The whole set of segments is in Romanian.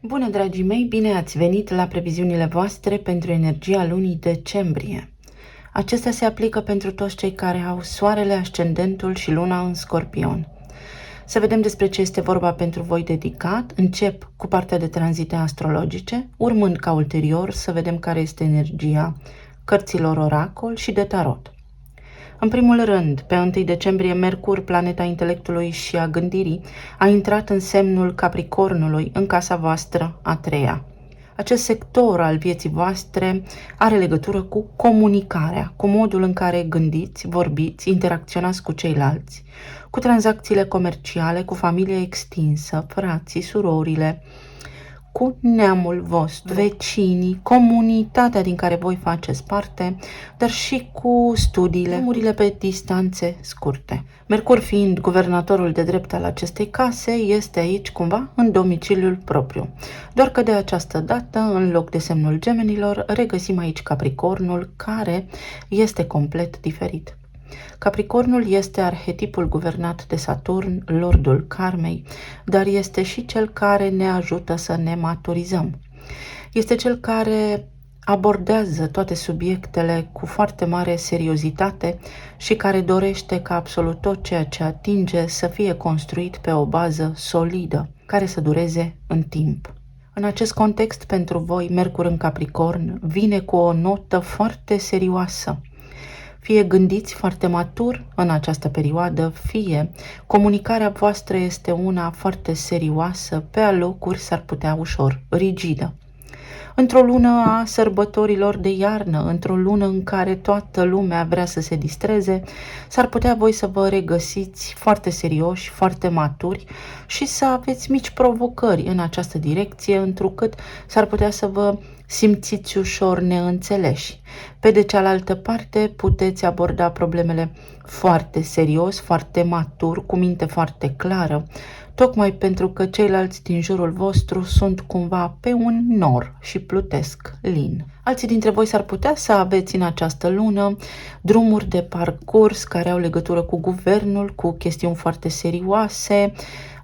Bună, dragii mei, bine ați venit la previziunile voastre pentru energia lunii decembrie. Acestea se aplică pentru toți cei care au soarele, ascendentul și luna în Scorpion. Să vedem despre ce este vorba pentru voi dedicat. Încep cu partea de tranzite astrologice, urmând ca ulterior să vedem care este energia cărților oracol și de tarot. În primul rând, pe 1 decembrie, Mercur, planeta intelectului și a gândirii, a intrat în semnul Capricornului, în casa voastră a treia. Acest sector al vieții voastre are legătură cu comunicarea, cu modul în care gândiți, vorbiți, interacționați cu ceilalți, cu tranzacțiile comerciale, cu familia extinsă, frații, surorile, cu neamul vostru, vecinii, comunitatea din care voi faceți parte, dar și cu studiile, drumurile pe distanțe scurte. Mercur, fiind guvernatorul de drept al acestei case, este aici cumva în domiciliul propriu. Doar că de această dată, în loc de semnul Gemenilor, regăsim aici Capricornul, care este complet diferit. Capricornul este arhetipul guvernat de Saturn, lordul karmei, dar este și cel care ne ajută să ne maturizăm. Este cel care abordează toate subiectele cu foarte mare seriozitate și care dorește ca absolut tot ceea ce atinge să fie construit pe o bază solidă, care să dureze în timp. În acest context, pentru voi, Mercur în Capricorn vine cu o notă foarte serioasă. Fie gândiți foarte matur în această perioadă, fie comunicarea voastră este una foarte serioasă, pe alocuri s-ar putea ușor rigidă. Într-o lună a sărbătorilor de iarnă, într-o lună în care toată lumea vrea să se distreze, s-ar putea voi să vă regăsiți foarte serioși, foarte maturi și să aveți mici provocări în această direcție, întrucât s-ar putea să vă simțiți ușor neînțeleși. Pe de cealaltă parte, puteți aborda problemele foarte serios, foarte matur, cu minte foarte clară, tocmai pentru că ceilalți din jurul vostru sunt cumva pe un nor și plutesc lin. Alții dintre voi s-ar putea să aveți în această lună drumuri de parcurs care au legătură cu guvernul, cu chestiuni foarte serioase,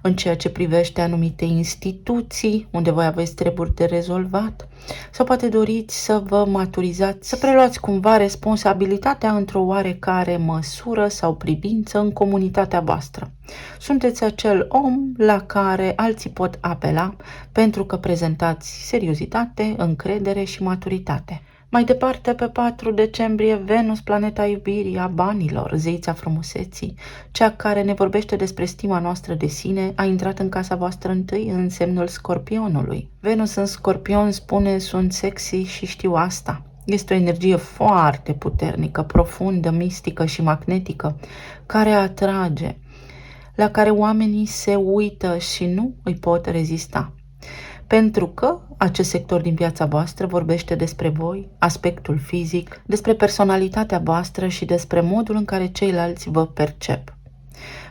în ceea ce privește anumite instituții, unde voi aveți treburi de rezolvat, sau poate doriți să vă maturizați, să preluați cumva responsabilitatea într-o oarecare măsură sau privință în comunitatea voastră. Sunteți acel om la care alții pot apela pentru că prezentați seriozitate, încredere și maturitate. Mai departe, pe 4 decembrie, Venus, planeta iubirii, a banilor, zeița frumuseții, cea care ne vorbește despre stima noastră de sine, a intrat în casa voastră întâi în semnul Scorpionului. Venus în Scorpion spune: sunt sexy și știu asta. Este o energie foarte puternică, profundă, mistică și magnetică, care atrage, la care oamenii se uită și nu îi pot rezista. Pentru că acest sector din viața voastră vorbește despre voi, aspectul fizic, despre personalitatea voastră și despre modul în care ceilalți vă percep.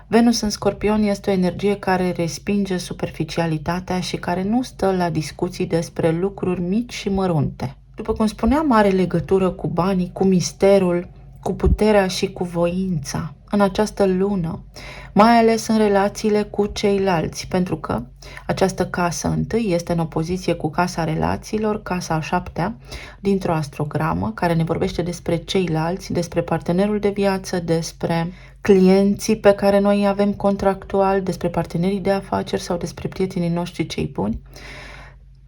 Venus în Scorpion este o energie care respinge superficialitatea și care nu stă la discuții despre lucruri mici și mărunte. După cum spuneam, are legătură cu banii, cu misterul, cu puterea și cu voința în această lună, mai ales în relațiile cu ceilalți, pentru că această casă întâi este în opoziție cu casa relațiilor, casa a șaptea, dintr-o astrogramă, care ne vorbește despre ceilalți, despre partenerul de viață, despre clienții pe care noi îi avem contractual, despre partenerii de afaceri sau despre prietenii noștri cei buni.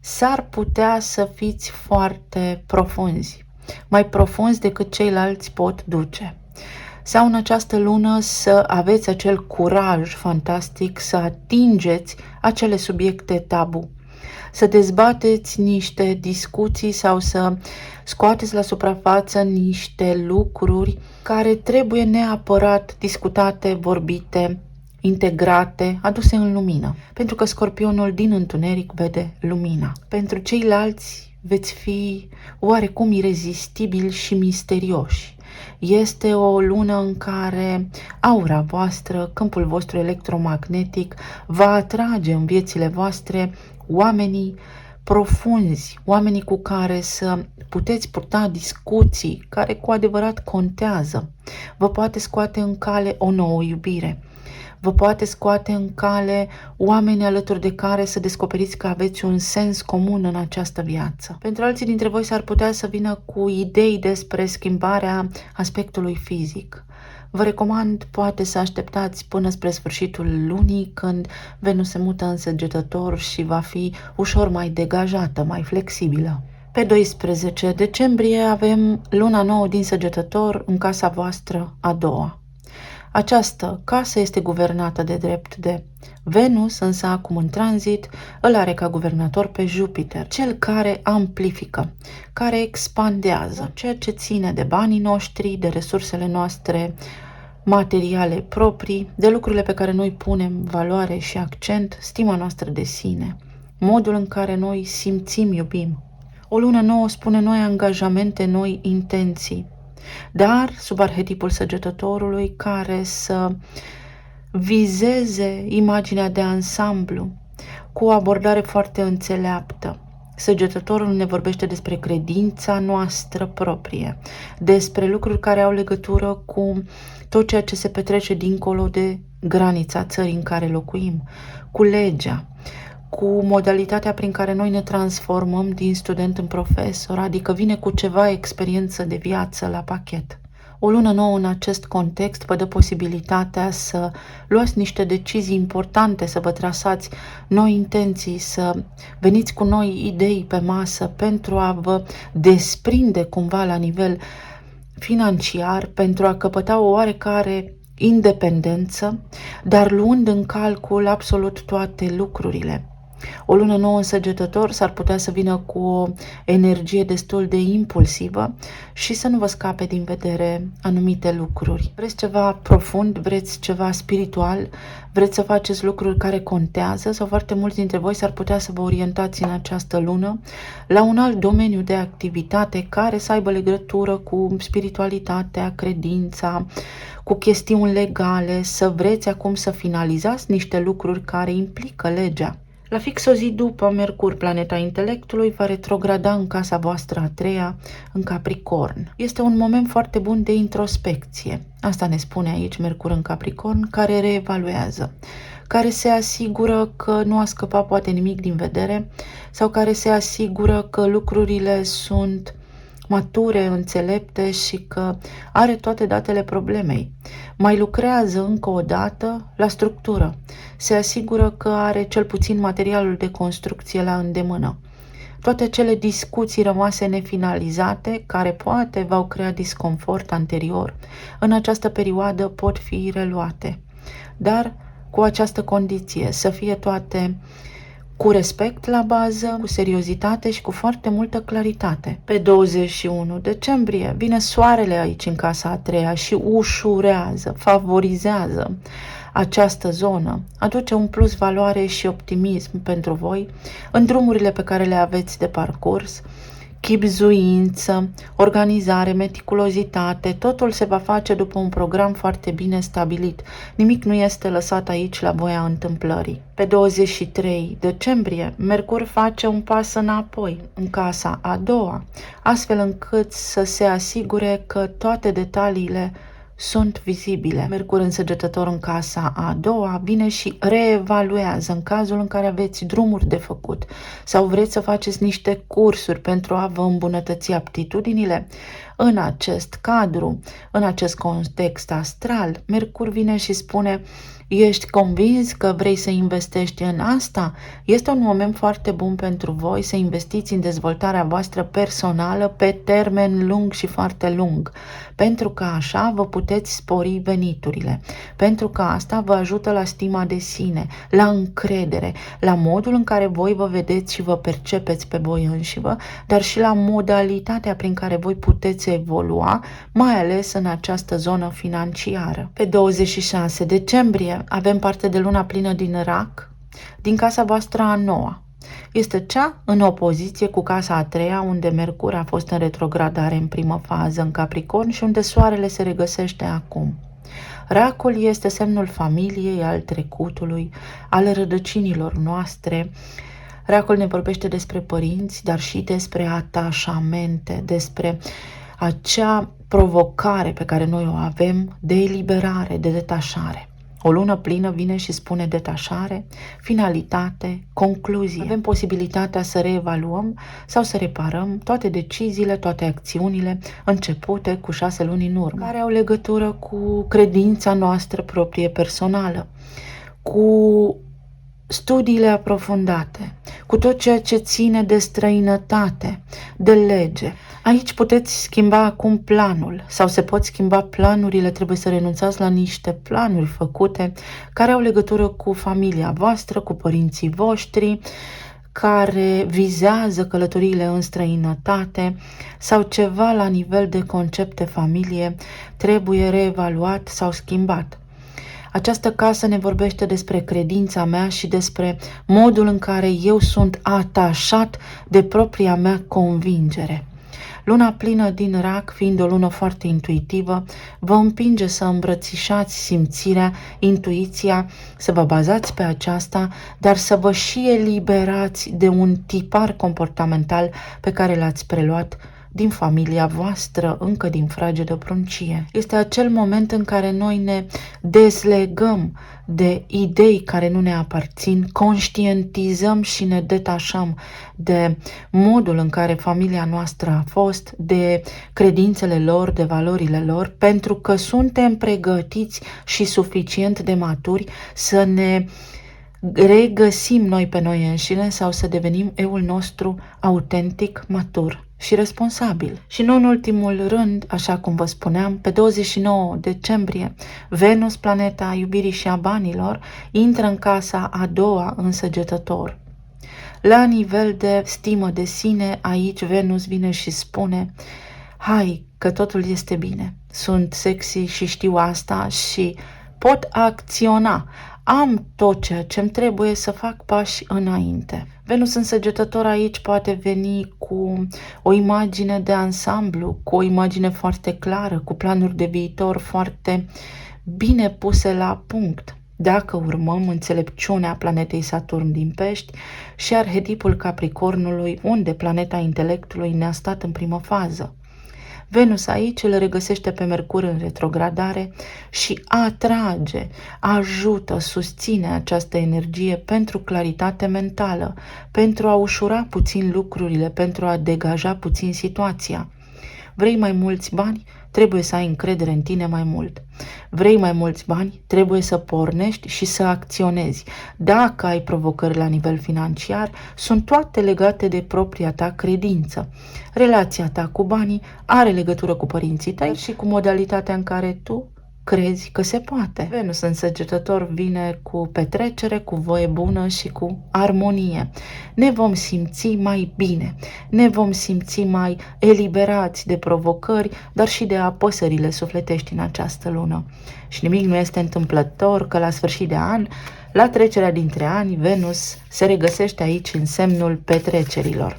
S-ar putea să fiți foarte profunzi, mai profunzi decât ceilalți pot duce. Sau în această lună să aveți acel curaj fantastic să atingeți acele subiecte tabu, să dezbateți niște discuții sau să scoateți la suprafață niște lucruri care trebuie neapărat discutate, vorbite, integrate, aduse în lumină. Pentru că Scorpionul din întuneric vede lumina. Pentru ceilalți veți fi oarecum irezistibili și misterioși. Este o lună în care aura voastră, câmpul vostru electromagnetic va atrage în viețile voastre oamenii profunzi, oamenii cu care să puteți purta discuții care cu adevărat contează. Vă poate scoate în cale o nouă iubire. vă poate scoate în cale oameni alături de care să descoperiți că aveți un sens comun în această viață. Pentru alții dintre voi s-ar putea să vină cu idei despre schimbarea aspectului fizic. Vă recomand poate să așteptați până spre sfârșitul lunii, când Venus se mută în Săgetător și va fi ușor mai degajată, mai flexibilă. Pe 12 decembrie avem luna nouă din Săgetător în casa voastră a doua. Această casă este guvernată de drept de Venus, însă acum în tranzit îl are ca guvernator pe Jupiter, cel care amplifică, care expandează ceea ce ține de banii noștri, de resursele noastre materiale proprii, de lucrurile pe care noi punem valoare și accent, stima noastră de sine, modul în care noi simțim, iubim. O lună nouă spune noi angajamente, noi intenții, dar sub arhetipul Săgetătorului, care să vizeze imaginea de ansamblu cu o abordare foarte înțeleaptă. Săgetătorul ne vorbește despre credința noastră proprie, despre lucruri care au legătură cu tot ceea ce se petrece dincolo de granița țării în care locuim, cu legea, cu modalitatea prin care noi ne transformăm din student în profesor, adică vine cu ceva experiență de viață la pachet. O lună nouă în acest context vă dă posibilitatea să luați niște decizii importante, să vă trasați noi intenții, să veniți cu noi idei pe masă pentru a vă desprinde cumva la nivel financiar, pentru a căpăta o oarecare independență, dar luând în calcul absolut toate lucrurile. O lună nouă în Săgetător s-ar putea să vină cu o energie destul de impulsivă și să nu vă scape din vedere anumite lucruri. Vreți ceva profund, vreți ceva spiritual, vreți să faceți lucruri care contează, sau foarte mulți dintre voi s-ar putea să vă orientați în această lună la un alt domeniu de activitate care să aibă legătură cu spiritualitatea, credința, cu chestiuni legale, să vreți acum să finalizați niște lucruri care implică legea. La fix o zi după, Mercur, planeta intelectului, va retrograda în casa voastră a treia, în Capricorn. Este un moment foarte bun de introspecție. Asta ne spune aici Mercur în Capricorn, care reevaluează, care se asigură că nu a scăpat poate nimic din vedere sau care se asigură că lucrurile sunt mature, înțelepte și că are toate datele problemei. Mai lucrează încă o dată la structură. Se asigură că are cel puțin materialul de construcție la îndemână. Toate cele discuții rămase nefinalizate, care poate v-au creat disconfort anterior, în această perioadă pot fi reluate. Dar cu această condiție, să fie toate cu respect la bază, cu seriozitate și cu foarte multă claritate. Pe 21 decembrie vine soarele aici în casa a treia și ușurează, favorizează această zonă, aduce un plus valoare și optimism pentru voi în drumurile pe care le aveți de parcurs, chibzuință, organizare, meticulozitate, totul se va face după un program foarte bine stabilit. Nimic nu este lăsat aici la voia întâmplării. Pe 23 decembrie, Mercur face un pas înapoi, în casa a doua, astfel încât să se asigure că toate detaliile sunt vizibile. Mercur însăgetător în casa a doua vine și reevaluează în cazul în care aveți drumuri de făcut sau vreți să faceți niște cursuri pentru a vă îmbunătăți aptitudinile. În acest cadru, în acest context astral, Mercur vine și spune: ești convins că vrei să investești în asta? Este un moment foarte bun pentru voi să investiți în dezvoltarea voastră personală pe termen lung și foarte lung, pentru că așa vă puteți spori veniturile, pentru că asta vă ajută la stima de sine, la încredere, la modul în care voi vă vedeți și vă percepeți pe voi înșivă, dar și la modalitatea prin care voi puteți evolua, mai ales în această zonă financiară. Pe 26 decembrie avem parte de luna plină din Rac, din casa voastră a noua. Este cea în opoziție cu casa a treia, unde Mercur a fost în retrogradare în primă fază în Capricorn și unde soarele se regăsește acum. Racul este semnul familiei, al trecutului, al rădăcinilor noastre. Racul ne vorbește despre părinți, dar și despre atașamente, despre acea provocare pe care noi o avem de eliberare, de detașare. O lună plină vine și spune detașare, finalitate, concluzie. Avem posibilitatea să reevaluăm sau să reparăm toate deciziile, toate acțiunile începute cu 6 luni în urmă, care au legătură cu credința noastră proprie personală, cu studiile aprofundate, cu tot ceea ce ține de străinătate, de lege. Aici puteți schimba acum planul sau se pot schimba planurile, trebuie să renunțați la niște planuri făcute care au legătură cu familia voastră, cu părinții voștri, care vizează călătoriile în străinătate sau ceva la nivel de concept de familie trebuie reevaluat sau schimbat. Această casă ne vorbește despre credința mea și despre modul în care eu sunt atașat de propria mea convingere. Luna plină din Rac, fiind o lună foarte intuitivă, vă împinge să îmbrățișați simțirea, intuiția, să vă bazați pe aceasta, dar să vă și eliberați de un tipar comportamental pe care l-ați preluat din familia voastră, încă din fragedă pruncie. Este acel moment în care noi ne dezlegăm de idei care nu ne aparțin, conștientizăm și ne detașăm de modul în care familia noastră a fost, de credințele lor, de valorile lor, pentru că suntem pregătiți și suficient de maturi să ne regăsim noi pe noi înșine sau să devenim eul nostru autentic, matur și responsabil. Și nu în ultimul rând, așa cum vă spuneam, pe 29 decembrie, Venus, planeta iubirii și a banilor, intră în casa a doua în Săgetător. La nivel de stimă de sine, aici Venus vine și spune: hai, că totul este bine, sunt sexy și știu asta și pot acționa. Am tot ceea ce îmi trebuie să fac pași înainte. Venus în Săgetător aici poate veni cu o imagine de ansamblu, cu o imagine foarte clară, cu planuri de viitor foarte bine puse la punct. Dacă urmăm înțelepciunea planetei Saturn din Pești și arhetipul Capricornului, unde planeta intelectului ne-a stat în primă fază. Venus aici îl regăsește pe Mercur în retrogradare și atrage, ajută, susține această energie pentru claritate mentală, pentru a ușura puțin lucrurile, pentru a degaja puțin situația. Vrei mai mulți bani? Trebuie să ai încredere în tine mai mult. Vrei mai mulți bani? Trebuie să pornești și să acționezi. Dacă ai provocări la nivel financiar, sunt toate legate de propria ta credință. Relația ta cu banii are legătură cu părinții tăi și cu modalitatea în care tu crezi că se poate. Venus în Săgetător vine cu petrecere, cu voie bună și cu armonie. Ne vom simți mai bine, ne vom simți mai eliberați de provocări, dar și de apăsările sufletești în această lună. Și nimic nu este întâmplător că la sfârșit de an, la trecerea dintre ani, Venus se regăsește aici în semnul petrecerilor.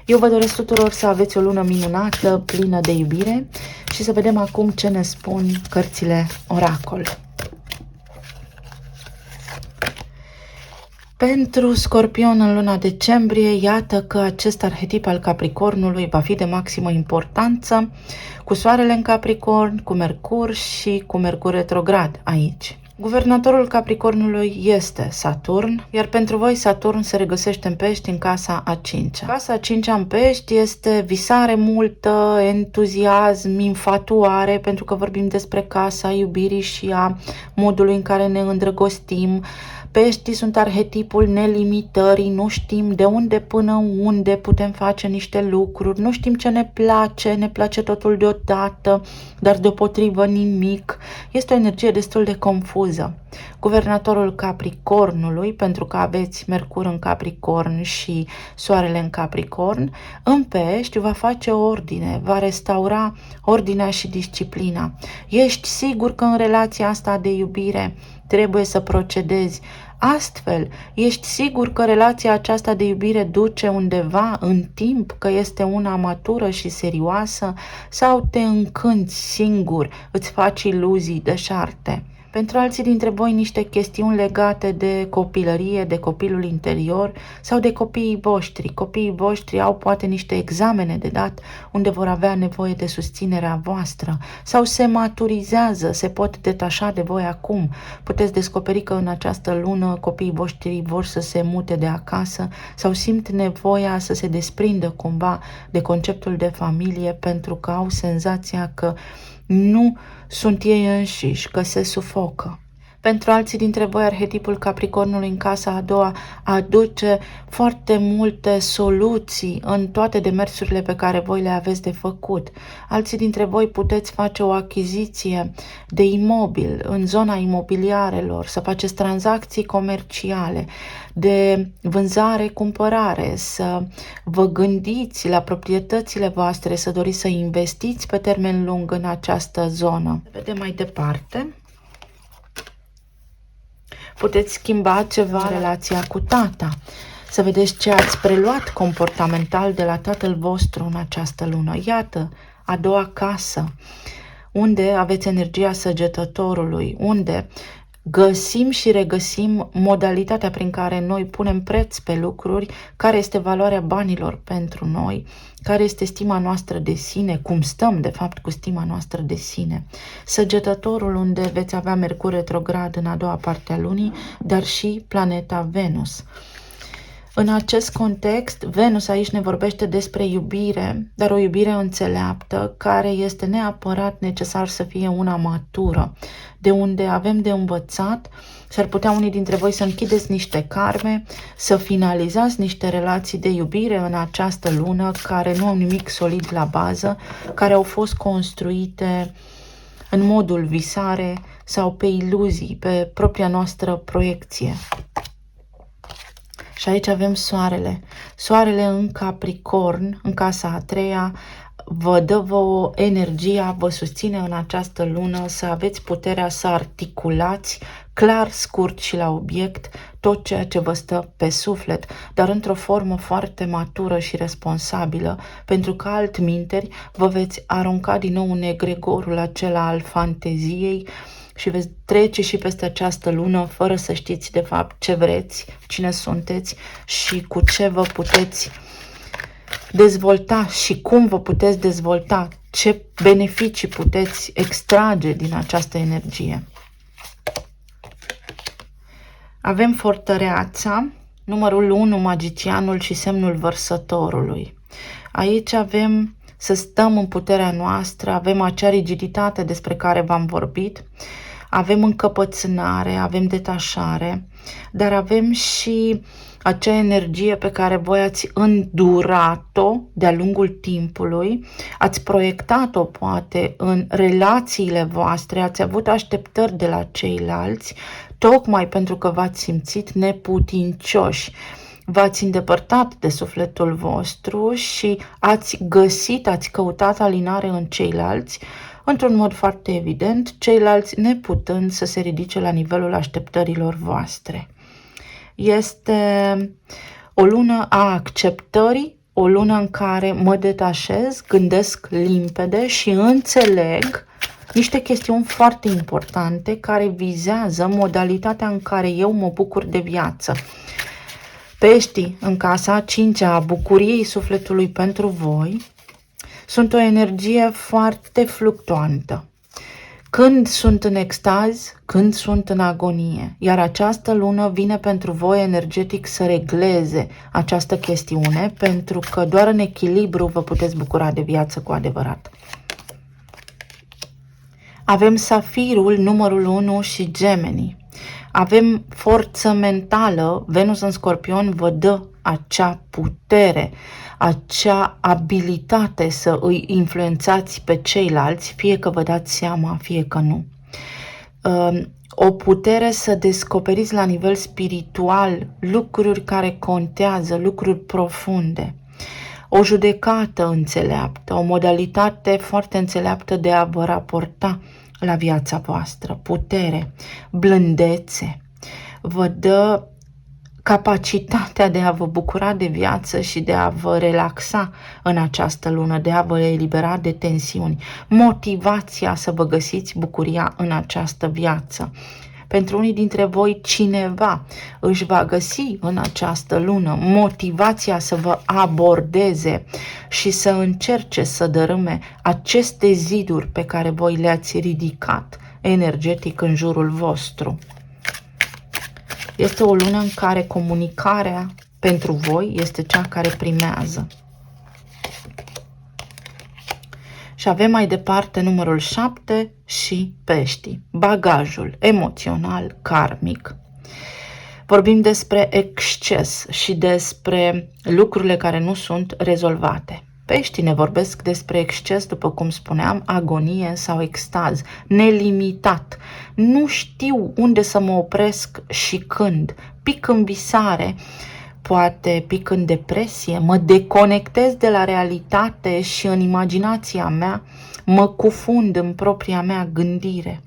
Eu vă doresc tuturor să aveți o lună minunată, plină de iubire și să vedem acum ce ne spun cărțile oracol. Pentru Scorpion în luna decembrie, iată că acest arhetip al Capricornului va fi de maximă importanță, cu Soarele în Capricorn, cu Mercur și cu Mercur retrograd aici. Guvernatorul Capricornului este Saturn, iar pentru voi Saturn se regăsește în Pești în casa a 5-a. Casa a 5-a în Pești este visare multă, entuziasm, infatuare, pentru că vorbim despre casa iubirii și a modului în care ne îndrăgostim. Peștii sunt arhetipul nelimitării, nu știm de unde până unde putem face niște lucruri, nu știm ce ne place totul deodată, dar deopotrivă nimic. Este o energie destul de confuză. Guvernatorul Capricornului, pentru că aveți Mercur în Capricorn și Soarele în Capricorn, în Pești va face ordine, va restaura ordinea și disciplina. Ești sigur că în relația asta de iubire trebuie să procedezi astfel? Ești sigur că relația aceasta de iubire duce undeva în timp, că este una matură și serioasă, sau te încânți singur, îți faci iluzii deșarte? Pentru alții dintre voi niște chestiuni legate de copilărie, de copilul interior sau de copiii voștri. Copiii voștri au poate niște examene de dat unde vor avea nevoie de susținerea voastră sau se maturizează, se pot detașa de voi acum. Puteți descoperi că în această lună copiii voștri vor să se mute de acasă sau simt nevoia să se desprindă cumva de conceptul de familie pentru că au senzația că nu sunt ei înșiși, că se sufocă. Pentru alții dintre voi, arhetipul Capricornului în casa a doua aduce foarte multe soluții în toate demersurile pe care voi le aveți de făcut. Alții dintre voi puteți face o achiziție de imobil în zona imobiliarelor, să faceți tranzacții comerciale, de vânzare-cumpărare, să vă gândiți la proprietățile voastre, să doriți să investiți pe termen lung în această zonă. Vedem mai departe. Puteți schimba ceva relația cu tata, să vedeți ce ați preluat comportamental de la tatăl vostru în această lună. Iată, a doua casă, unde aveți energia săgetătorului, unde găsim și regăsim modalitatea prin care noi punem preț pe lucruri, care este valoarea banilor pentru noi, care este stima noastră de sine, cum stăm de fapt cu stima noastră de sine. Săgetătorul, unde veți avea Mercur retrograd în a doua parte a lunii, dar și planeta Venus. În acest context, Venus aici ne vorbește despre iubire, dar o iubire înțeleaptă, care este neapărat necesar să fie una matură, de unde avem de învățat. S-ar putea unii dintre voi să închideți niște karme, să finalizați niște relații de iubire în această lună, care nu au nimic solid la bază, care au fost construite în modul visare sau pe iluzii, pe propria noastră proiecție. Și aici avem soarele. Soarele în Capricorn, în casa a treia, vă dă vouă energia, vă susține în această lună să aveți puterea să articulați clar, scurt și la obiect tot ceea ce vă stă pe suflet, dar într-o formă foarte matură și responsabilă, pentru că altminteri vă veți arunca din nou în egregorul acela al fanteziei și veți trece și peste această lună fără să știți de fapt ce vreți, cine sunteți și cu ce vă puteți dezvolta și cum vă puteți dezvolta, ce beneficii puteți extrage din această energie. Avem fortăreața, numărul 1, magicianul și semnul vărsătorului. Aici avem să stăm în puterea noastră, avem acea rigiditate despre care v-am vorbit, avem încăpățânare, avem detașare, dar avem și acea energie pe care voi ați îndurat-o de-a lungul timpului, ați proiectat-o poate în relațiile voastre, ați avut așteptări de la ceilalți, tocmai pentru că v-ați simțit neputincioși. V-ați îndepărtat de sufletul vostru și ați găsit, ați căutat alinare în ceilalți, într-un mod foarte evident, ceilalți neputând să se ridice la nivelul așteptărilor voastre. Este o lună a acceptării, o lună în care mă detașez, gândesc limpede și înțeleg niște chestiuni foarte importante care vizează modalitatea în care eu mă bucur de viață. Peștii în casa 5-a a bucuriei sufletului pentru voi sunt o energie foarte fluctuantă. Când sunt în extaz, când sunt în agonie. Iar această lună vine pentru voi energetic să regleze această chestiune, pentru că doar în echilibru vă puteți bucura de viață cu adevărat. Avem Safirul, numărul 1 și Gemenii. Avem forță mentală, Venus în Scorpion vă dă acea putere, acea abilitate să îi influențați pe ceilalți, fie că vă dați seama, fie că nu. O putere să descoperiți la nivel spiritual lucruri care contează, lucruri profunde. O judecată înțeleaptă, o modalitate foarte înțeleaptă de a vă raporta la viața voastră, putere, blândețe, vă dă capacitatea de a vă bucura de viață și de a vă relaxa în această lună, de a vă elibera de tensiuni, motivația să vă găsiți bucuria în această viață. Pentru unii dintre voi, cineva își va găsi în această lună motivația să vă abordeze și să încerce să dărâme aceste ziduri pe care voi le-ați ridicat energetic în jurul vostru. Este o lună în care comunicarea pentru voi este cea care primează. Și avem mai departe numărul 7 și peștii, bagajul emoțional karmic. Vorbim despre exces și despre lucrurile care nu sunt rezolvate. Peștii ne vorbesc despre exces, după cum spuneam, agonie sau extaz, nelimitat. Nu știu unde să mă opresc și când. Pic în visare, poate pic în depresie, mă deconectez de la realitate și în imaginația mea mă cufund în propria mea gândire.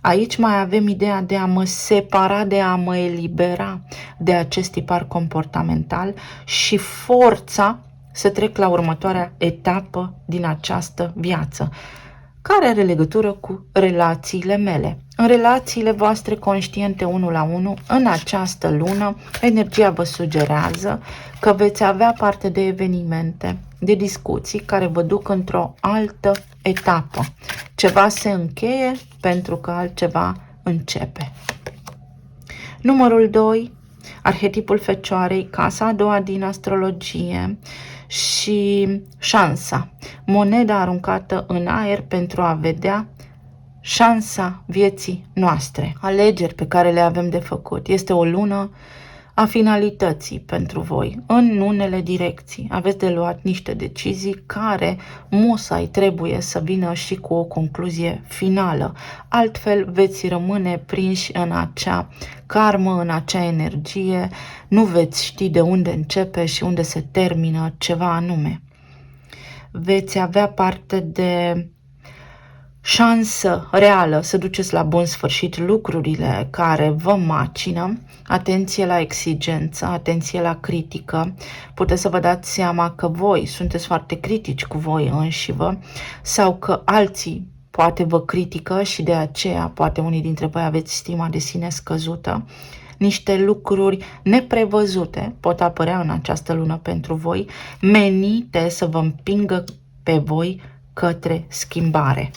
Aici mai avem ideea de a mă separa, de a mă elibera de acest tipar comportamental și forța să trec la următoarea etapă din această viață, care are legătură cu relațiile mele. În relațiile voastre conștiente 1 la 1, în această lună, energia vă sugerează că veți avea parte de evenimente, de discuții care vă duc într-o altă etapă. Ceva se încheie pentru că altceva începe. Numărul 2, arhetipul Fecioarei, casa a doua din astrologie și șansa, moneda aruncată în aer pentru a vedea șansa vieții noastre, alegeri pe care le avem de făcut. Este o lună a finalității pentru voi, în unele direcții. Aveți de luat niște decizii care musai trebuie să vină și cu o concluzie finală. Altfel veți rămâne prinși în acea karmă, în acea energie, nu veți ști de unde începe și unde se termină ceva anume. Veți avea parte de șansă reală să duceți la bun sfârșit lucrurile care vă macină. Atenție la exigență, atenție la critică. Puteți să vă dați seama că voi sunteți foarte critici cu voi înșivă sau că alții poate vă critică și de aceea poate unii dintre voi aveți stima de sine scăzută. Niște lucruri neprevăzute pot apărea în această lună pentru voi, menite să vă împingă pe voi către schimbare.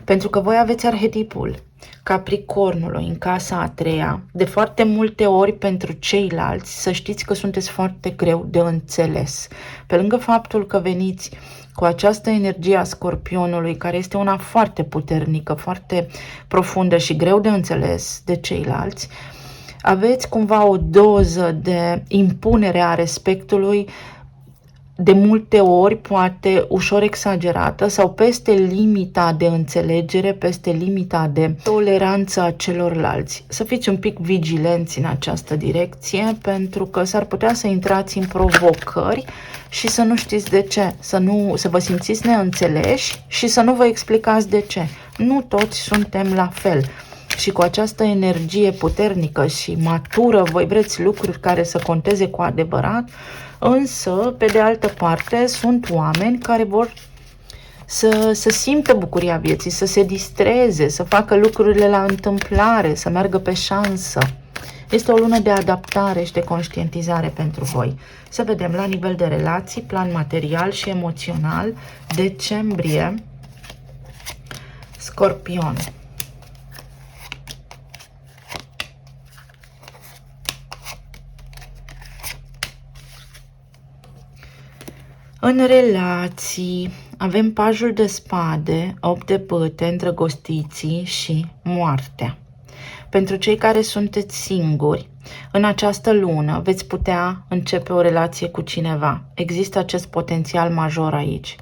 Pentru că voi aveți arhetipul Capricornului în casa a treia, de foarte multe ori pentru ceilalți să știți că sunteți foarte greu de înțeles. Pe lângă faptul că veniți cu această energie a Scorpionului, care este una foarte puternică, foarte profundă și greu de înțeles de ceilalți, aveți cumva o doză de impunere a respectului, de multe ori poate ușor exagerată sau peste limita de înțelegere, peste limita de toleranță a celorlalți. Să fiți un pic vigilenți în această direcție, pentru că s-ar putea să intrați în provocări și să nu știți de ce, să vă simțiți neînțeleși și să nu vă explicați de ce. Nu toți suntem la fel. Și cu această energie puternică și matură, voi vreți lucruri care să conteze cu adevărat, însă, pe de altă parte, sunt oameni care vor să simtă bucuria vieții, să se distreze, să facă lucrurile la întâmplare, să meargă pe șansă. Este o lună de adaptare și de conștientizare pentru voi. Să vedem la nivel de relații, plan material și emoțional, decembrie, Scorpion. În relații avem pajul de spade, 8 de bâte, îndrăgostiții și moartea. Pentru cei care sunteți singuri, în această lună veți putea începe o relație cu cineva. Există acest potențial major aici.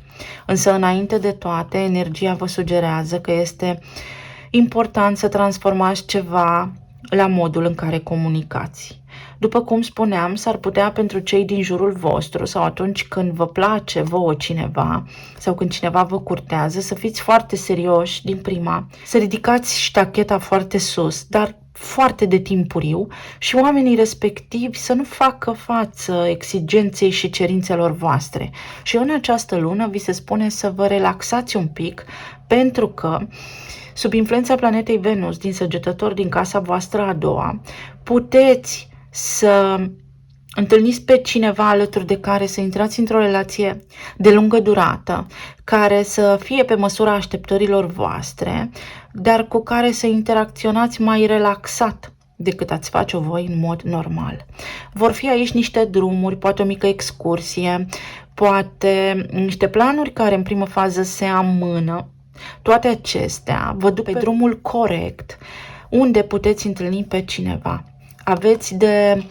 Însă, înainte de toate, energia vă sugerează că este important să transformați ceva la modul în care comunicați. După cum spuneam, s-ar putea pentru cei din jurul vostru sau atunci când vă place vouă cineva sau când cineva vă curtează, să fiți foarte serioși din prima, să ridicați ștacheta foarte sus, dar foarte de timpuriu și oamenii respectivi să nu facă față exigenței și cerințelor voastre. Și în această lună vi se spune să vă relaxați un pic, pentru că sub influența planetei Venus din Săgetător, din casa voastră a doua, puteți să întâlniți pe cineva alături de care să intrați într-o relație de lungă durată, care să fie pe măsura așteptărilor voastre, dar cu care să interacționați mai relaxat decât ați face-o voi în mod normal. Vor fi aici niște drumuri, poate o mică excursie, poate niște planuri care în primă fază se amână. Toate acestea vă duc pe drumul corect, unde puteți întâlni pe cineva. Aveți de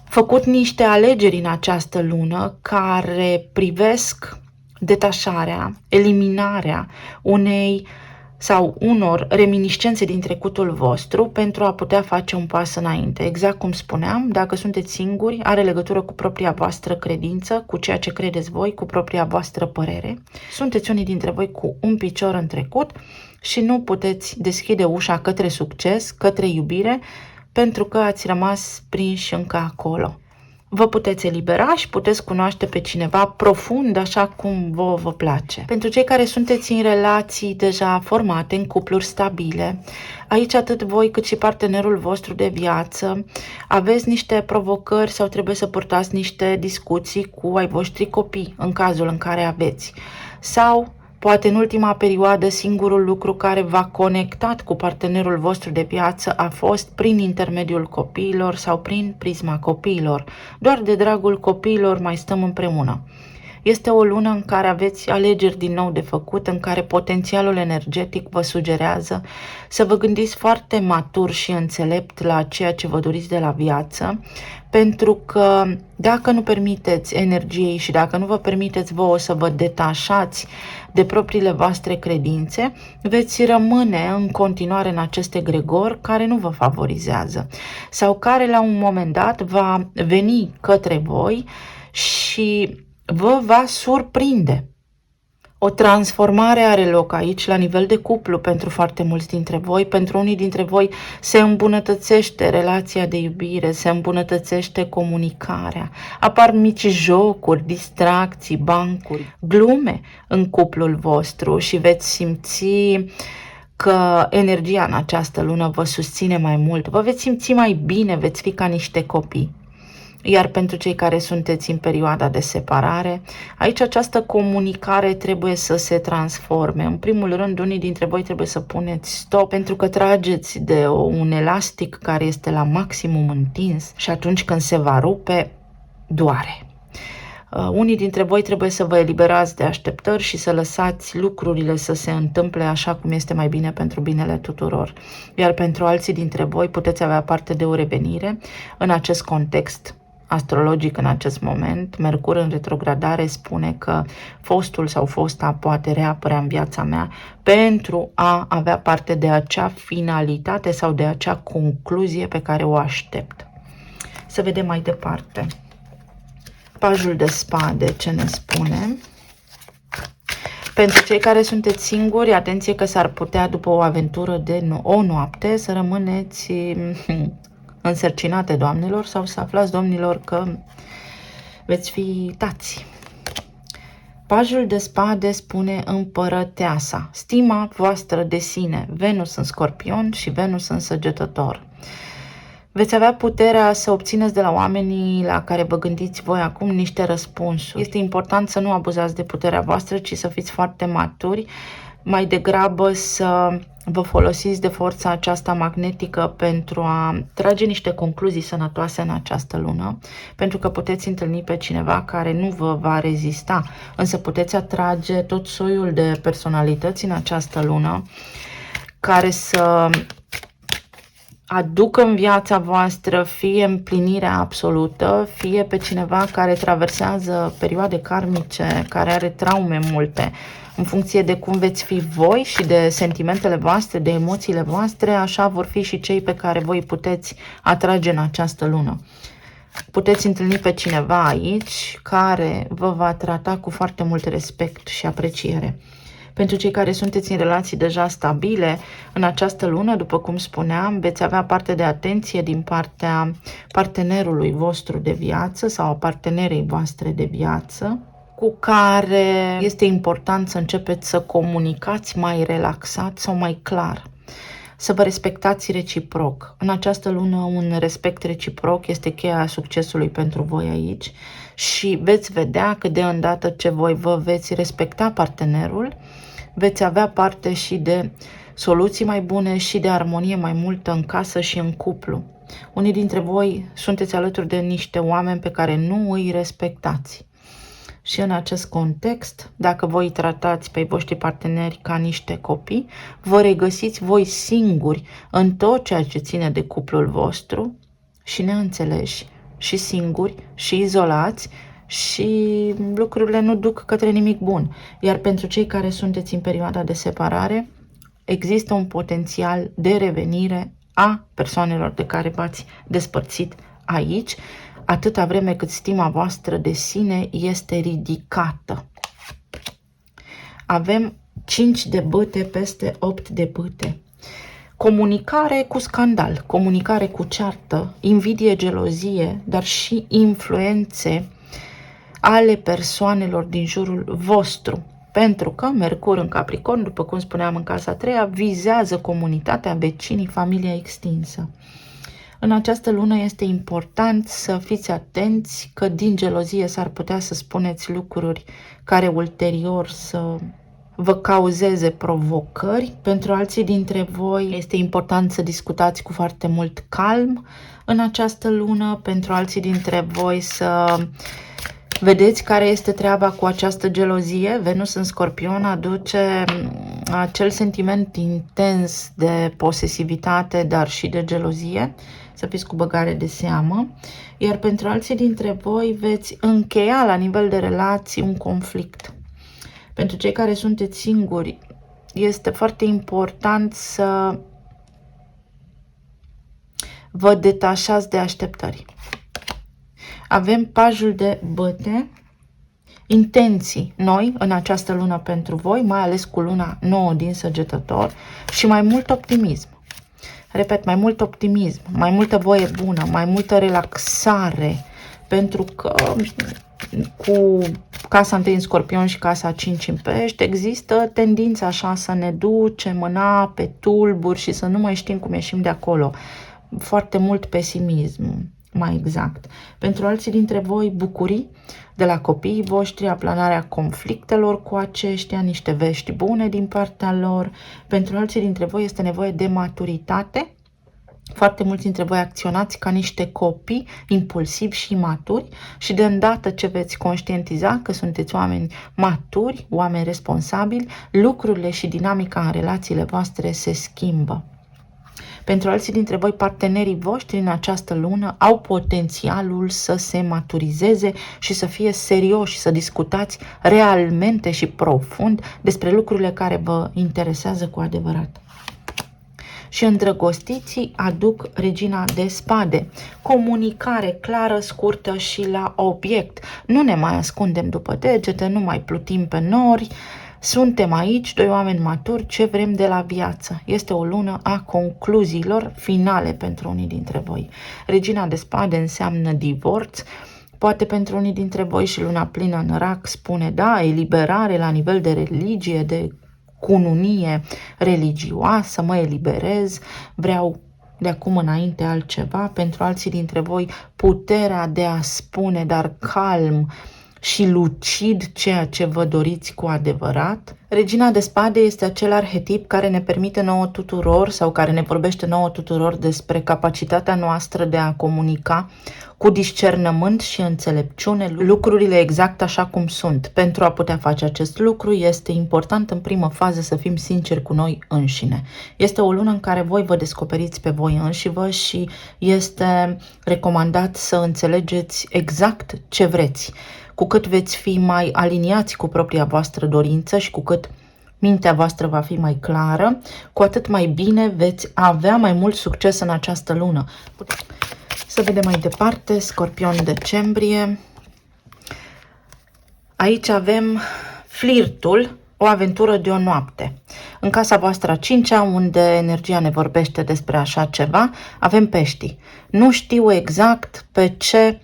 făcut niște alegeri în această lună care privesc detașarea, eliminarea unei sau unor reminiscențe din trecutul vostru pentru a putea face un pas înainte. Exact cum spuneam, dacă sunteți singuri, are legătură cu propria voastră credință, cu ceea ce credeți voi, cu propria voastră părere. Sunteți unii dintre voi cu un picior în trecut și nu puteți deschide ușa către succes, către iubire, pentru că ați rămas prinși încă acolo. Vă puteți elibera și puteți cunoaște pe cineva profund, așa cum vă place. Pentru cei care sunteți în relații deja formate, în cupluri stabile, aici atât voi cât și partenerul vostru de viață aveți niște provocări sau trebuie să purtați niște discuții cu ai voștri copii, în cazul în care aveți. Sau poate în ultima perioadă singurul lucru care v-a conectat cu partenerul vostru de viață a fost prin intermediul copiilor sau prin prisma copiilor. Doar de dragul copiilor mai stăm împreună. Este o lună în care aveți alegeri din nou de făcut, în care potențialul energetic vă sugerează să vă gândiți foarte matur și înțelept la ceea ce vă doriți de la viață, pentru că dacă nu permiteți energiei și dacă nu vă permiteți vouă să vă detașați de propriile voastre credințe, veți rămâne în continuare în acest egregor care nu vă favorizează sau care la un moment dat va veni către voi și vă va surprinde. O transformare are loc aici la nivel de cuplu pentru foarte mulți dintre voi. Pentru unii dintre voi se îmbunătățește relația de iubire, se îmbunătățește comunicarea, apar mici jocuri, distracții, bancuri, glume în cuplul vostru și veți simți că energia în această lună vă susține mai mult, vă veți simți mai bine, veți fi ca niște copii. Iar pentru cei care sunteți în perioada de separare, aici această comunicare trebuie să se transforme. În primul rând, unii dintre voi trebuie să puneți stop pentru că trageți de un elastic care este la maximum întins și atunci când se va rupe, doare. Unii dintre voi trebuie să vă eliberați de așteptări și să lăsați lucrurile să se întâmple așa cum este mai bine pentru binele tuturor. Iar pentru alții dintre voi puteți avea parte de o revenire în acest context astrologic în acest moment. Mercur în retrogradare spune că fostul sau fosta poate reapărea în viața mea pentru a avea parte de acea finalitate sau de acea concluzie pe care o aștept. Să vedem mai departe. Pajul de spade, ce ne spune? Pentru cei care sunteți singuri, atenție că s-ar putea după o aventură de o noapte să rămâneți însărcinate, doamnelor, sau să aflați, domnilor, că veți fi tați. Pajul de spade spune împărăteasa, stima voastră de sine, Venus în Scorpion și Venus în Săgetător. Veți avea puterea să obțineți de la oamenii la care vă gândiți voi acum niște răspunsuri. Este important să nu abuzați de puterea voastră, ci să fiți foarte maturi, mai degrabă să vă folosiți de forța aceasta magnetică pentru a trage niște concluzii sănătoase în această lună, pentru că puteți întâlni pe cineva care nu vă va rezista, însă puteți atrage tot soiul de personalități în această lună care să aducă în viața voastră fie împlinirea absolută, fie pe cineva care traversează perioade karmice, care are traume multe. În funcție de cum veți fi voi și de sentimentele voastre, de emoțiile voastre, așa vor fi și cei pe care voi puteți atrage în această lună. Puteți întâlni pe cineva aici care vă va trata cu foarte mult respect și apreciere. Pentru cei care sunteți în relații deja stabile, în această lună, după cum spuneam, veți avea parte de atenție din partea partenerului vostru de viață sau a partenerei voastre de viață, cu care este important să începeți să comunicați mai relaxat sau mai clar. Să vă respectați reciproc. În această lună, un respect reciproc este cheia succesului pentru voi aici și veți vedea că de îndată ce voi vă veți respecta partenerul, veți avea parte și de soluții mai bune și de armonie mai multă în casă și în cuplu. Unii dintre voi sunteți alături de niște oameni pe care nu îi respectați. Și în acest context, dacă voi îi tratați pe voștri parteneri ca niște copii, vă regăsiți voi singuri în tot ceea ce ține de cuplul vostru și neînțeleși, și singuri, și izolați, și lucrurile nu duc către nimic bun. Iar pentru cei care sunteți în perioada de separare, există un potențial de revenire a persoanelor de care v-ați despărțit aici, atâta vreme cât stima voastră de sine este ridicată. Avem 5 de bâte peste 8 de bâte. Comunicare cu scandal, comunicare cu ceartă, invidie, gelozie, dar și influențe ale persoanelor din jurul vostru. Pentru că Mercur în Capricorn, după cum spuneam în casa a treia, vizează comunitatea, vecinii, familia extinsă. În această lună este important să fiți atenți că din gelozie s-ar putea să spuneți lucruri care ulterior să vă cauzeze provocări. Pentru alții dintre voi este important să discutați cu foarte mult calm în această lună. Pentru alții dintre voi să vedeți care este treaba cu această gelozie. Venus în Scorpion aduce acel sentiment intens de posesivitate, dar și de gelozie. Să fiți cu băgare de seamă. Iar pentru alții dintre voi veți încheia la nivel de relații un conflict. Pentru cei care sunteți singuri, este foarte important să vă detașați de așteptări. Avem pajul de băte, intenții noi în această lună pentru voi, mai ales cu luna nouă din Săgetător și mai mult optimism. Repet, mai mult optimism, mai multă voie bună, mai multă relaxare, pentru că cu casa 1 în Scorpion și casa 5 în Pești există tendința așa să ne ducem în ape, tulburi și să nu mai știm cum ieșim de acolo. Foarte mult pesimism, mai exact. Pentru alții dintre voi, bucurii de la copiii voștri, aplanarea conflictelor cu aceștia, niște vești bune din partea lor. Pentru alții dintre voi este nevoie de maturitate. Foarte mulți dintre voi acționați ca niște copii impulsivi și imaturi și de îndată ce veți conștientiza că sunteți oameni maturi, oameni responsabili, lucrurile și dinamica în relațiile voastre se schimbă. Pentru alții dintre voi, partenerii voștri în această lună au potențialul să se maturizeze și să fie serioși, să discutați realmente și profund despre lucrurile care vă interesează cu adevărat. Și îndrăgostiții aduc Regina de Spade. Comunicare clară, scurtă și la obiect. Nu ne mai ascundem după degete, nu mai plutim pe nori. Suntem aici, doi oameni maturi, ce vrem de la viață. Este o lună a concluziilor finale pentru unii dintre voi. Regina de Spade înseamnă divorț. Poate pentru unii dintre voi și luna plină în Rac spune, da, eliberare la nivel de religie, de cununie religioasă, mă eliberez, vreau de acum înainte altceva. Pentru alții dintre voi, puterea de a spune, dar calm și lucid, ceea ce vă doriți cu adevărat. Regina de Spade este acel arhetip care ne permite nouă tuturor sau care ne vorbește nouă tuturor despre capacitatea noastră de a comunica cu discernământ și înțelepciune lucrurile exact așa cum sunt. Pentru a putea face acest lucru este important în primă fază să fim sinceri cu noi înșine. Este o lună în care voi vă descoperiți pe voi înșivă și este recomandat să înțelegeți exact ce vreți. Cu cât veți fi mai aliniați cu propria voastră dorință și cu cât mintea voastră va fi mai clară, cu atât mai bine veți avea mai mult succes în această lună. Să vedem mai departe, Scorpion decembrie. Aici avem flirtul o aventură de o noapte. În casa voastră a 5-a, unde energia ne vorbește despre așa ceva, avem peștii. Nu știu exact pe ce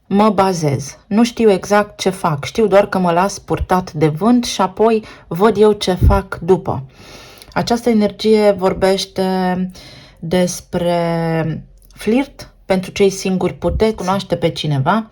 mă bazez. Nu știu exact ce fac. Știu doar că mă las purtat de vânt și apoi văd eu ce fac după. Această energie vorbește despre flirt. Pentru cei singuri puteți cunoaște pe cineva,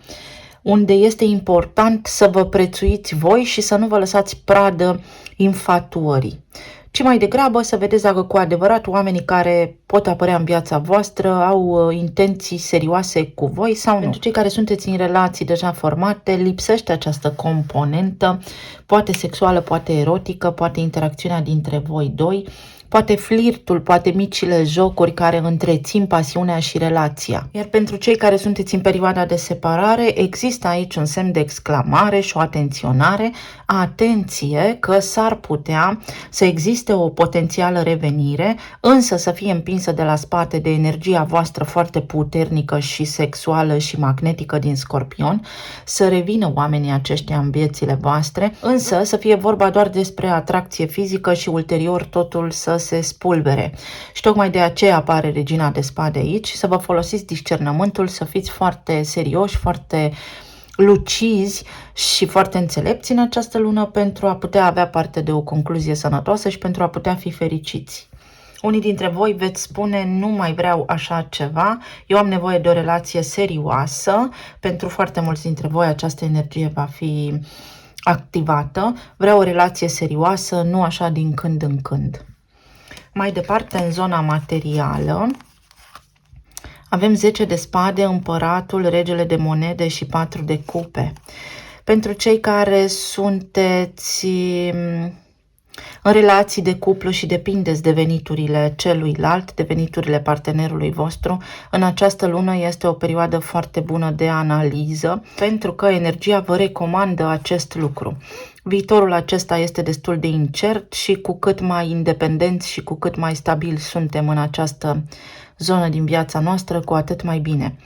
unde este important să vă prețuiți voi și să nu vă lăsați pradă infatuării, ci mai degrabă să vedeți dacă cu adevărat oamenii care pot apărea în viața voastră au intenții serioase cu voi sau nu. Pentru cei care sunteți în relații deja formate, lipsește această componentă, poate sexuală, poate erotică, poate interacțiunea dintre voi doi, poate flirtul, poate micile jocuri care întrețin pasiunea și relația. Iar pentru cei care sunteți în perioada de separare, există aici un semn de exclamare și o atenționare. Atenție că s-ar putea să existe o potențială revenire, însă să fie împinsă de la spate de energia voastră foarte puternică și sexuală și magnetică din Scorpion, să revină oamenii aceștia în viețile voastre, însă să fie vorba doar despre atracție fizică și ulterior totul să se spulbere. Și tocmai de aceea apare Regina de Spade aici, să vă folosiți discernământul, să fiți foarte serioși, foarte lucizi și foarte înțelepți în această lună pentru a putea avea parte de o concluzie sănătoasă și pentru a putea fi fericiți. Unii dintre voi veți spune, nu mai vreau așa ceva, eu am nevoie de o relație serioasă. Pentru foarte mulți dintre voi această energie va fi activată. Vreau o relație serioasă, nu așa din când în când. Mai departe, în zona materială, avem 10 de spade, împăratul, regele de monede și 4 de cupe. Pentru cei care sunteți în relații de cuplu și depindeți de veniturile celuilalt, de veniturile partenerului vostru, în această lună este o perioadă foarte bună de analiză, pentru că energia vă recomandă acest lucru. Viitorul acesta este destul de incert și cu cât mai independenți și cu cât mai stabil suntem în această zonă din viața noastră, cu atât mai bine.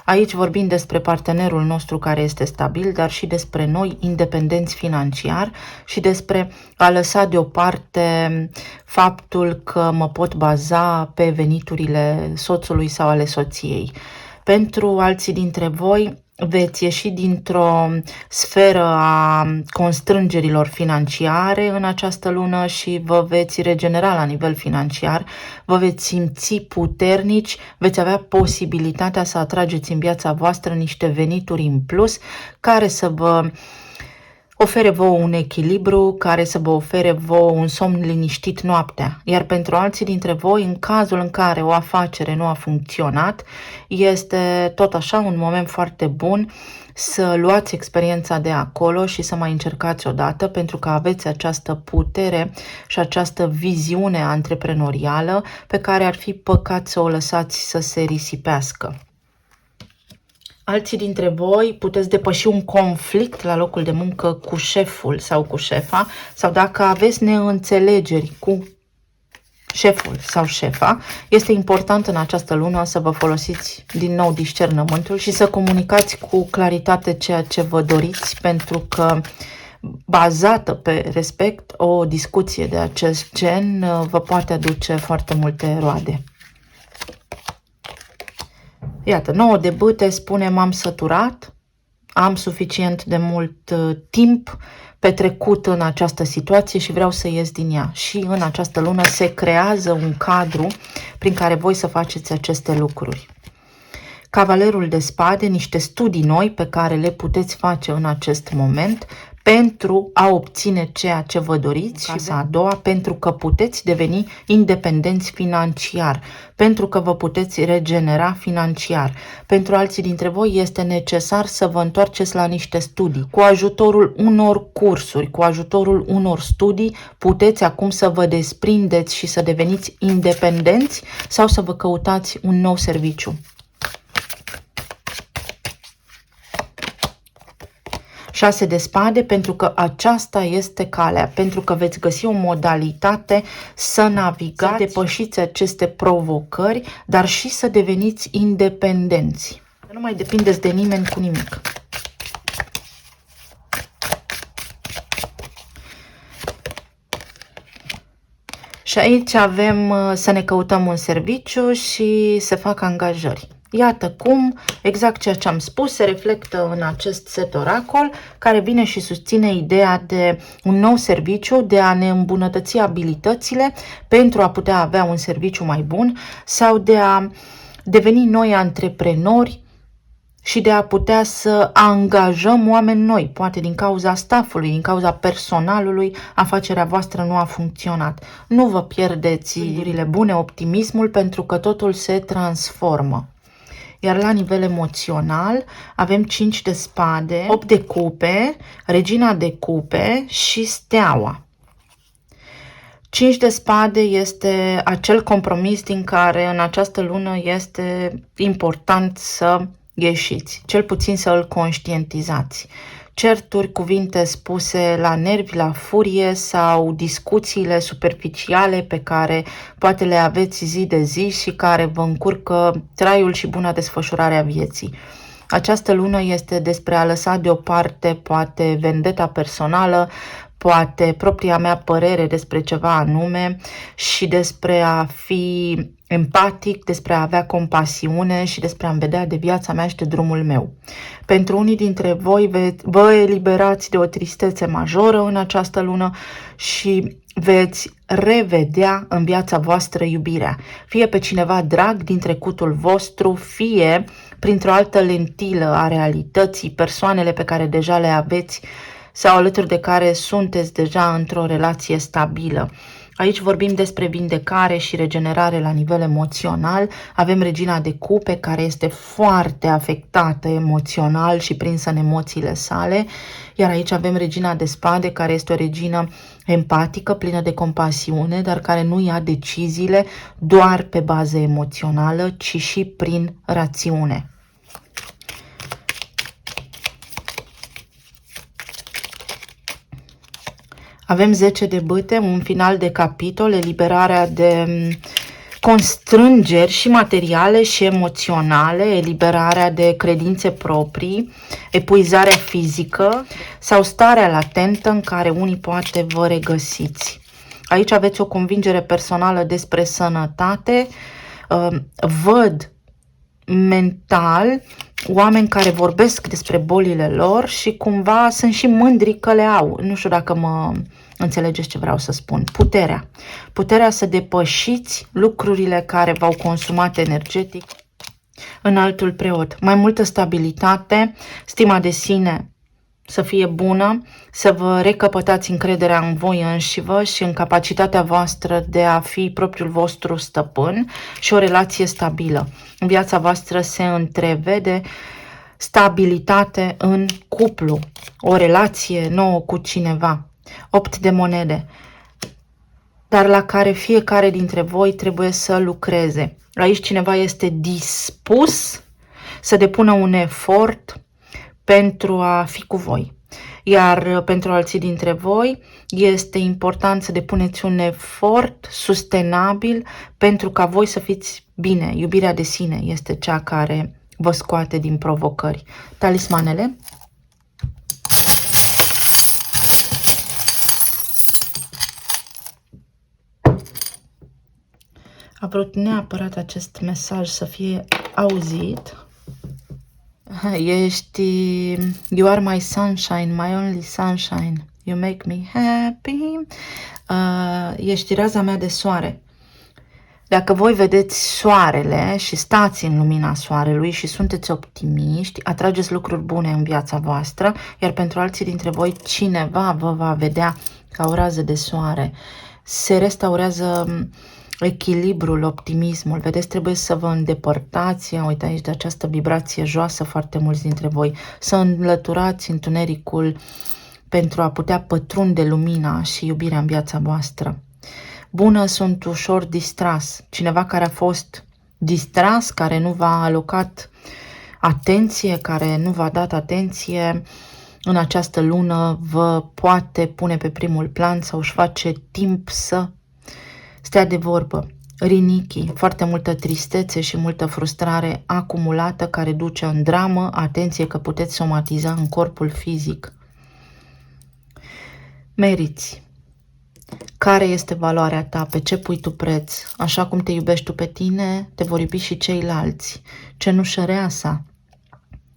Aici vorbim despre partenerul nostru care este stabil, dar și despre noi independenți financiar și despre a lăsa deoparte faptul că mă pot baza pe veniturile soțului sau ale soției. Pentru alții dintre voi, veți ieși dintr-o sferă a constrângerilor financiare în această lună și vă veți regenera la nivel financiar, vă veți simți puternici, veți avea posibilitatea să atrageți în viața voastră niște venituri în plus care să vă ofere vouă un echilibru, care să vă ofere vouă un somn liniștit noaptea. Iar pentru alții dintre voi, în cazul în care o afacere nu a funcționat, este tot așa un moment foarte bun să luați experiența de acolo și să mai încercați odată, pentru că aveți această putere și această viziune antreprenorială pe care ar fi păcat să o lăsați să se risipească. Alții dintre voi puteți depăși un conflict la locul de muncă cu șeful sau cu șefa, sau dacă aveți neînțelegeri cu șeful sau șefa, este important în această lună să vă folosiți din nou discernământul și să comunicați cu claritate ceea ce vă doriți, pentru că bazată pe respect, o discuție de acest gen vă poate aduce foarte multe roade. Iată, 9 de bâte spune: m-am săturat, am suficient de mult timp petrecut în această situație și vreau să ies din ea. Și în această lună se creează un cadru prin care voi să faceți aceste lucruri. Cavalerul de spade, niște studii noi pe care le puteți face în acest moment pentru a obține ceea ce vă doriți. Casa a doua, pentru că puteți deveni independenți financiar, pentru că vă puteți regenera financiar. Pentru alții dintre voi este necesar să vă întoarceți la niște studii. Cu ajutorul unor cursuri, cu ajutorul unor studii, puteți acum să vă desprindeți și să deveniți independenți sau să vă căutați un nou serviciu. 6 de spade, pentru că aceasta este calea, pentru că veți găsi o modalitate să navigați, să depășiți aceste provocări, dar și să deveniți independenți. Nu mai depindeți de nimeni cu nimic. Și aici avem să ne căutăm un serviciu și să fac angajări. Iată cum, exact ceea ce am spus, se reflectă în acest set oracol, care vine și susține ideea de un nou serviciu, de a ne îmbunătăți abilitățile pentru a putea avea un serviciu mai bun sau de a deveni noi antreprenori și de a putea să angajăm oameni noi. Poate din cauza staffului, din cauza personalului, afacerea voastră nu a funcționat. Nu vă pierdeți gândurile bune, optimismul, pentru că totul se transformă. Iar la nivel emoțional avem 5 de spade, 8 de cupe, regina de cupe și steaua. 5 de spade este acel compromis din care în această lună este important să ieșiți, cel puțin să îl conștientizați. Certuri, cuvinte spuse la nervi, la furie sau discuțiile superficiale pe care poate le aveți zi de zi și care vă încurcă traiul și buna desfășurare a vieții. Această lună este despre a lăsa deoparte poate vendeta personală, poate propria mea părere despre ceva anume și despre a fi empatic, despre a avea compasiune și despre a-mi vedea de viața mea și de drumul meu. Pentru unii dintre voi vă eliberați de o tristețe majoră în această lună și veți revedea în viața voastră iubirea, fie pe cineva drag din trecutul vostru, fie printr-o altă lentilă a realității, persoanele pe care deja le aveți sau alături de care sunteți deja într-o relație stabilă. Aici vorbim despre vindecare și regenerare la nivel emoțional. Avem regina de cupe, care este foarte afectată emoțional și prinsă în emoțiile sale. Iar aici avem regina de spade, care este o regină empatică, plină de compasiune, dar care nu ia deciziile doar pe bază emoțională, ci și prin rațiune. Avem 10 de bâte, un final de capitol, eliberarea de constrângeri și materiale și emoționale, eliberarea de credințe proprii, epuizarea fizică sau starea latentă în care unii poate vă regăsiți. Aici aveți o convingere personală despre sănătate, văd mental oameni care vorbesc despre bolile lor și cumva sunt și mândri că le au. Nu știu dacă mă înțelegeți ce vreau să spun. Puterea să depășiți lucrurile care v-au consumat energetic. Înaltul preot, mai multă stabilitate, stima de sine să fie bună, să vă recăpătați încrederea în voi înșivă și în capacitatea voastră de a fi propriul vostru stăpân și o relație stabilă. În viața voastră se întrevede stabilitate în cuplu, o relație nouă cu cineva. 8 de monede, dar la care fiecare dintre voi trebuie să lucreze. Aici cineva este dispus să depună un efort pentru a fi cu voi. Iar pentru alții dintre voi este important să depuneți un efort sustenabil pentru ca voi să fiți bine. Iubirea de sine este cea care vă scoate din provocări. Talismanele. A vrut neapărat acest mesaj să fie auzit. You are my sunshine, my only sunshine. You make me happy. Ești raza mea de soare. Dacă voi vedeți soarele și stați în lumina soarelui și sunteți optimiști, atrageți lucruri bune în viața voastră, iar pentru alții dintre voi cineva vă va vedea ca o rază de soare. Se restaurează echilibrul, optimismul. Vedeți, trebuie să vă îndepărtați, uite aici, de această vibrație joasă foarte mulți dintre voi, să înlăturați întunericul pentru a putea pătrunde lumina și iubirea în viața voastră. Bună, sunt ușor distras. Cineva care a fost distras, care nu v-a alocat atenție, care nu v-a dat atenție, în această lună vă poate pune pe primul plan sau își face timp să stea de vorbă. Rinichi, foarte multă tristețe și multă frustrare acumulată care duce în dramă. Atenție că puteți somatiza în corpul fizic. Meriți. Care este valoarea ta? Pe ce pui tu preț? Așa cum te iubești tu pe tine, te vor iubi și ceilalți. Cenușăreasa.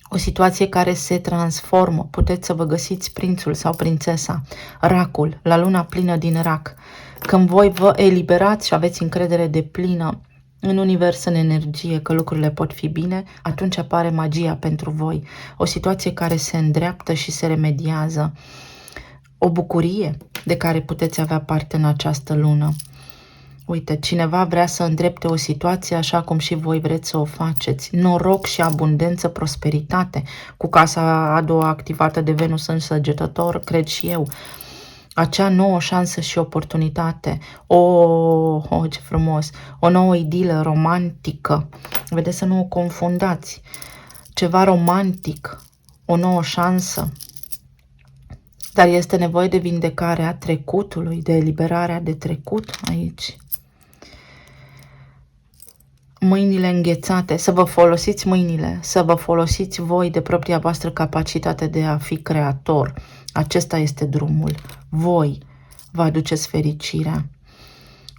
O situație care se transformă. Puteți să vă găsiți prințul sau prințesa. Racul, la luna plină din rac. Când voi vă eliberați și aveți încredere deplină în univers, în energie, că lucrurile pot fi bine, atunci apare magia pentru voi. O situație care se îndreaptă și se remediază. O bucurie de care puteți avea parte în această lună. Uite, cineva vrea să îndrepte o situație așa cum și voi vreți să o faceți. Noroc și abundență, prosperitate. Cu casa a doua activată de Venus în Săgetător, cred și eu. Acea nouă șansă și oportunitate. Ce frumos! O nouă idilă romantică. Vedeți, să nu o confundați. Ceva romantic. O nouă șansă. Dar este nevoie de vindecarea trecutului, de eliberarea de trecut aici. Mâinile înghețate, să vă folosiți mâinile, să vă folosiți voi de propria voastră capacitate de a fi creator. Acesta este drumul. Voi vă aduceți fericirea.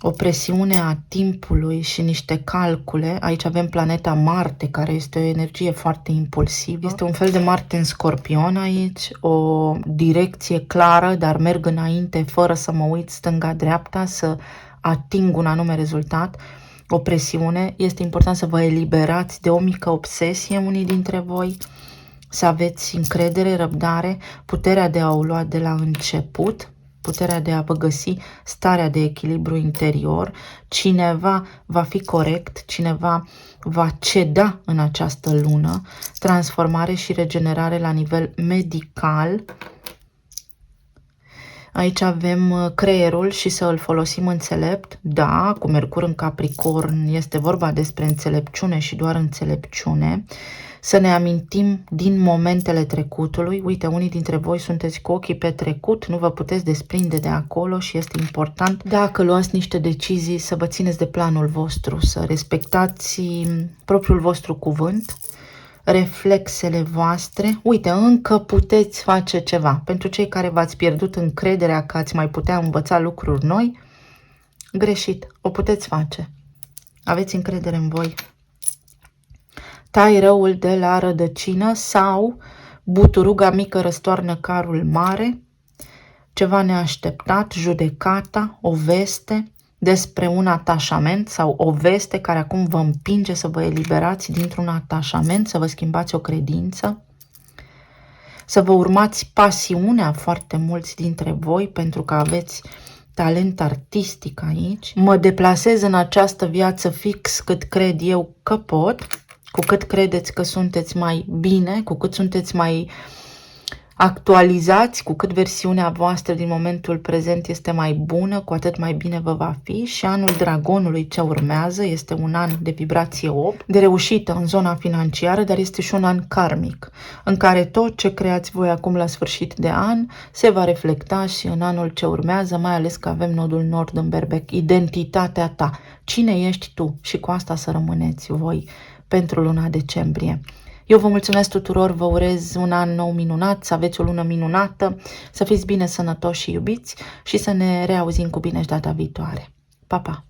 O presiune a timpului și niște calcule. Aici avem planeta Marte, care este o energie foarte impulsivă. Este un fel de Marte în Scorpion aici, o direcție clară, dar merg înainte fără să mă uit stânga-dreapta, să ating un anume rezultat. O presiune. Este important să vă eliberați de o mică obsesie, unii dintre voi, să aveți încredere, răbdare, puterea de a o lua de la început, puterea de a vă găsi starea de echilibru interior. Cineva va fi corect, cineva va ceda în această lună. Transformare și regenerare la nivel medical. Aici avem creierul și să îl folosim înțelept. Da, cu Mercur în Capricorn este vorba despre înțelepciune și doar înțelepciune. Să ne amintim din momentele trecutului. Uite, unii dintre voi sunteți cu ochii pe trecut, nu vă puteți desprinde de acolo și este important, dacă luați niște decizii, să vă țineți de planul vostru, să respectați propriul vostru cuvânt, reflexele voastre. Uite, încă puteți face ceva. Pentru cei care v-ați pierdut încrederea că ați mai putea învăța lucruri noi, greșit, o puteți face. Aveți încredere în voi. Tai răul de la rădăcină sau buturuga mică răstoarnă carul mare, ceva neașteptat, judecata, o veste despre un atașament sau o veste care acum vă împinge să vă eliberați dintr-un atașament, să vă schimbați o credință, să vă urmați pasiunea, foarte mulți dintre voi, pentru că aveți talent artistic aici. Mă deplasez în această viață fix cât cred eu că pot. Cu cât credeți că sunteți mai bine, cu cât sunteți mai actualizați, cu cât versiunea voastră din momentul prezent este mai bună, cu atât mai bine vă va fi. Și anul dragonului ce urmează este un an de vibrație 8, de reușită în zona financiară, dar este și un an karmic, în care tot ce creați voi acum la sfârșit de an se va reflecta și în anul ce urmează, mai ales că avem nodul nord în Berbec, identitatea ta. Cine ești tu? Și cu asta să rămâneți voi pentru luna decembrie. Eu vă mulțumesc tuturor, vă urez un an nou minunat, să aveți o lună minunată, să fiți bine, sănătoși și iubiți și să ne reauzim cu bine și data viitoare. Pa, pa!